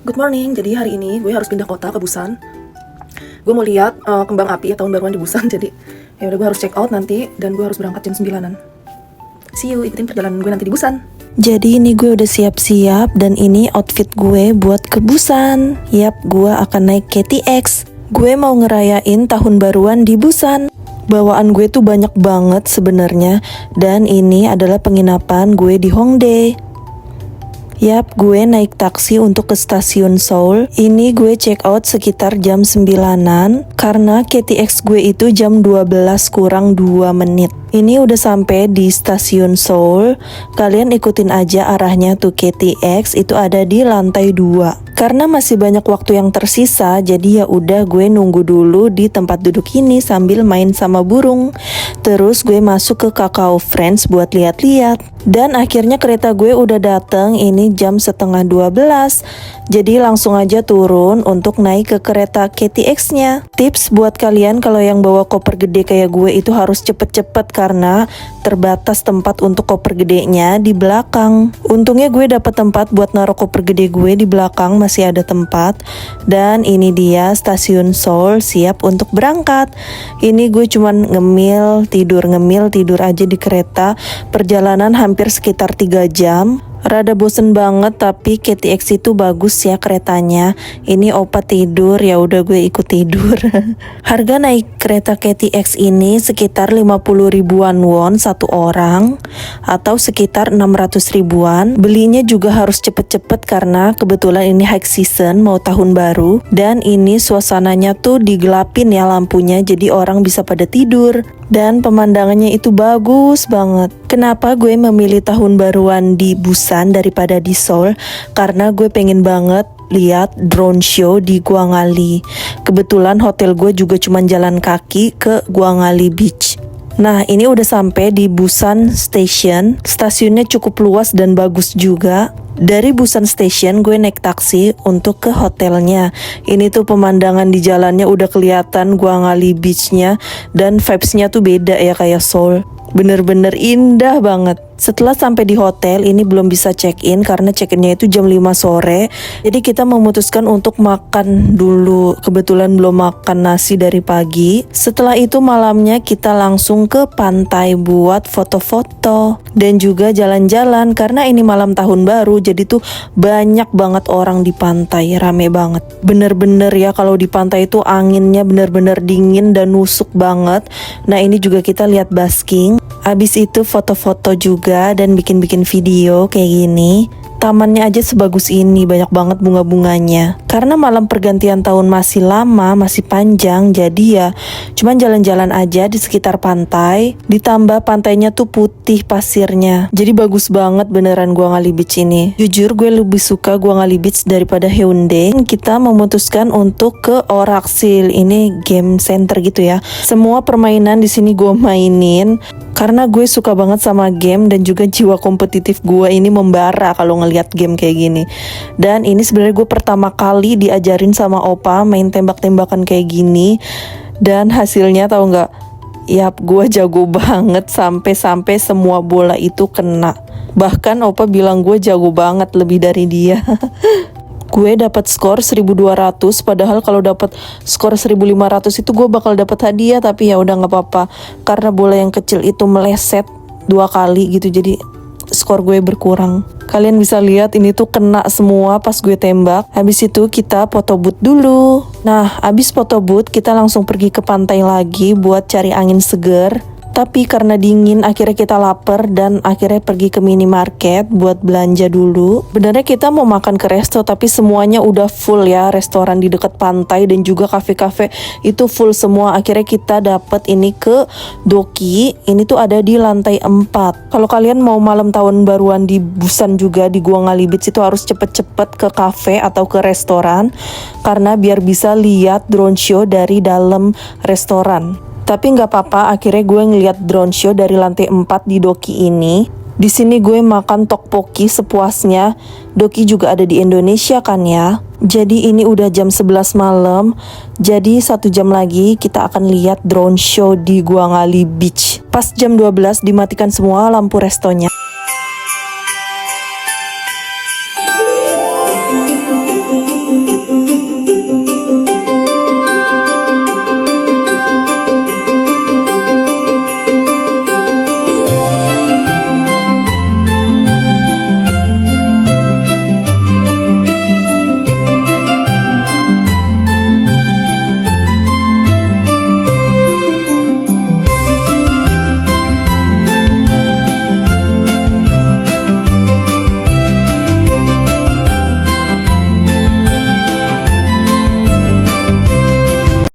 Good morning, jadi hari ini gue harus pindah kota ke Busan. Gue mau lihat kembang api ya tahun baruan di Busan. Jadi ya udah gue harus check out nanti dan gue harus berangkat jam 9-an. See you, ikutin perjalanan gue nanti di Busan. Jadi ini gue udah siap-siap dan ini outfit gue buat ke Busan. Yap, gue akan naik KTX. Gue mau ngerayain tahun baruan di Busan. Bawaan gue tuh banyak banget sebenarnya dan ini adalah penginapan gue di Hongdae. Yap, gue naik taksi untuk ke stasiun Seoul. Ini gue check out sekitar jam 9-an karena KTX gue itu jam 12 kurang 2 menit. Ini udah sampai di stasiun Seoul. Kalian ikutin aja arahnya tuh KTX itu ada di lantai 2. Karena masih banyak waktu yang tersisa, jadi ya udah gue nunggu dulu di tempat duduk ini sambil main sama burung. Terus gue masuk ke Kakao Friends buat lihat-lihat. Dan akhirnya kereta gue udah dateng, ini jam setengah 12. Jadi langsung aja turun untuk naik ke kereta KTX-nya. Tips buat kalian kalau yang bawa koper gede kayak gue itu harus cepet-cepet karena terbatas tempat untuk koper gedenya di belakang. Untungnya gue dapet tempat buat naruh koper gede gue di belakang, masih ada tempat. Dan ini dia stasiun Seoul siap untuk berangkat. Ini gue cuman ngemil tidur aja di kereta. Perjalanan hampir sekitar 3 jam. Rada bosen banget tapi KTX itu bagus ya keretanya. Ini opa tidur, ya udah gue ikut tidur. Harga naik kereta KTX ini sekitar 50 ribuan won satu orang atau sekitar 600 ribuan. Belinya juga harus cepet-cepet karena kebetulan ini high season mau tahun baru dan ini suasananya tuh digelapin ya lampunya jadi orang bisa pada tidur. Dan pemandangannya itu bagus banget. Kenapa gue memilih tahun baruan di Busan daripada di Seoul? Karena gue pengen banget lihat drone show di Gwangali. Kebetulan hotel gue juga cuma jalan kaki ke Gwangali Beach. Nah, ini udah sampai di Busan Station. Stasiunnya cukup luas dan bagus juga. Dari Busan Station gue naik taksi untuk ke hotelnya. Ini tuh pemandangan di jalannya udah kelihatan Gwangali Beach-nya dan vibes-nya tuh beda ya kayak Seoul. Bener-bener indah banget. Setelah sampai di hotel, ini belum bisa check-in karena check-innya itu jam 5 sore. Jadi kita memutuskan untuk makan dulu. Kebetulan belum makan nasi dari pagi. Setelah itu malamnya kita langsung ke pantai buat foto-foto. Dan juga jalan-jalan karena ini malam tahun baru. Jadi tuh banyak banget orang di pantai, rame banget. Bener-bener ya kalau di pantai itu anginnya bener-bener dingin dan nusuk banget. Nah ini juga kita lihat basking. Habis itu foto-foto juga dan bikin-bikin video kayak gini. Tamannya aja sebagus ini, banyak banget bunga-bunganya. Karena malam pergantian tahun masih lama, masih panjang, jadi ya cuman jalan-jalan aja di sekitar pantai. Ditambah pantainya tuh putih pasirnya. Jadi bagus banget beneran Gwangali Beach ini. Jujur gue lebih suka Gwangali Beach daripada Haeundae. Kita memutuskan untuk ke Oraksil, ini game center gitu ya. Semua permainan di sini gue mainin. Karena gue suka banget sama game dan juga jiwa kompetitif gue ini membara kalau ngelihat game kayak gini. Dan ini sebenarnya gue pertama kali diajarin sama opa main tembak-tembakan kayak gini. Dan hasilnya tahu nggak? Yap, gue jago banget sampai semua bola itu kena. Bahkan opa bilang gue jago banget lebih dari dia. Gue dapat skor 1200, padahal kalau dapat skor 1500 itu gue bakal dapat hadiah, tapi ya udah nggak apa-apa karena bola yang kecil itu meleset 2 kali gitu, jadi skor gue berkurang. Kalian bisa lihat ini tuh kena semua pas gue tembak. Habis itu kita foto booth dulu. Nah, habis foto booth kita langsung pergi ke pantai lagi buat cari angin seger. Tapi karena dingin akhirnya kita lapar dan akhirnya pergi ke minimarket buat belanja dulu. Benernya kita mau makan ke resto tapi semuanya udah full ya. Restoran di dekat pantai dan juga kafe-kafe itu full semua. Akhirnya kita dapet ini ke Doki. Ini tuh ada di lantai 4. Kalau kalian mau malam tahun baruan di Busan juga di Gwangali Beach itu harus cepet-cepet ke kafe atau ke restoran. Karena biar bisa lihat drone show dari dalam restoran. Tapi nggak apa-apa, akhirnya gue ngeliat drone show dari lantai 4 di Doki ini. Di sini gue makan tteokbokki sepuasnya. Doki juga ada di Indonesia kan ya. Jadi ini udah jam 11 malam. Jadi 1 jam lagi kita akan lihat drone show di Gwangali Beach. Pas jam 12 dimatikan semua lampu restonya.